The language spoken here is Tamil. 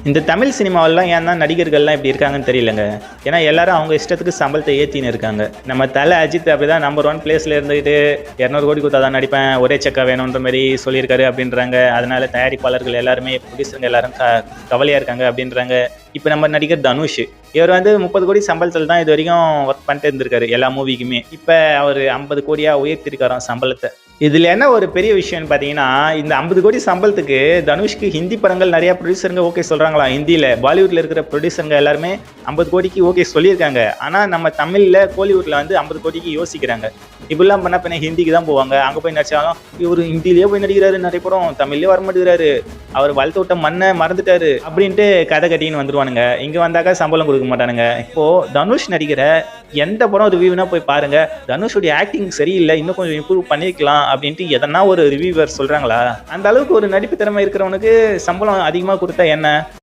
இந்த தமிழ் சினிமாவெல்லாம் ஏன் தான் நடிகர்கள்லாம் இப்படி இருக்காங்கன்னு தெரியலங்க. ஏன்னா எல்லாரும் அவங்க இஷ்டத்துக்கு சம்பளத்தை ஏற்றின்னு இருக்காங்க. நம்ம தலை அஜித் அப்படி தான் நம்பர் 1 பிளேஸில் இருந்துக்கிட்டு 200 கோடி கொடுத்தா தான் நடிப்பேன், ஒரே செக்கா வேணுன்ற மாதிரி சொல்லியிருக்காரு அப்படின்றாங்க. அதனால தயாரிப்பாளர்கள் எல்லாருமே, ப்ரொடியூசருங்க எல்லாரும் கவலையாக இருக்காங்க அப்படின்றாங்க. இப்போ நம்ம நடிகர் தனுஷ், இவர் வந்து 30 கோடி சம்பளத்தில் தான் இது வரைக்கும் ஒர்க் பண்ணிட்டு இருந்திருக்காரு எல்லா மூவிக்குமே. இப்போ அவர் 50 கோடியாக உயர்த்திருக்காராம் சம்பளத்தை. இதில் என்ன ஒரு பெரிய விஷயம்னு பார்த்தீங்கன்னா, இந்த 50 கோடி சம்பளத்துக்கு தனுஷ்க்கு ஹிந்தி படங்கள் நிறையா ப்ரொடியூசருங்க ஓகே சொல்கிறாங்களாம். ஹிந்தியில் பாலிவுட்டில் இருக்கிற ப்ரொடியூசருங்க எல்லாருமே 50 கோடிக்கு ஓகே சொல்லியிருக்காங்க. ஆனால் நம்ம தமிழில் கோலிவுட்டில் வந்து 50 கோடிக்கு யோசிக்கிறாங்க. இப்படிலாம் பண்ண பின்ன ஹிந்திக்கு தான் போவாங்க. அங்கே போய் நடிச்சாலும் இவர் ஹிந்திலேயே போய் நடிக்கிறாரு, நிறைய படம் தமிழ்லேயே வர மாட்டேங்கிறாரு, அவர் வளர்த்து விட்ட மண்ணை மறந்துட்டாரு அப்படின்ட்டு கதை கட்டின்னு வந்துடுவானுங்க. இங்கே வந்தாக்கா சம்பளம் கொடுக்க மாட்டானுங்க. இப்போது தனுஷ் நடிக்கிற எந்த படம் ரிவ்யூனா போய் பாருங்க, தனுஷுடைய ஆக்டிங் சரியில்லை, இன்னும் கொஞ்சம் இம்ப்ரூவ் பண்ணிக்கலாம் அப்படின்ட்டு எதனா ஒரு ரிவ்யூவர் சொல்றாங்களா? அந்த அளவுக்கு ஒரு நடிப்பு திறமை இருக்கிறவனுக்கு சம்பளம் அதிகமாக கொடுத்தா என்ன?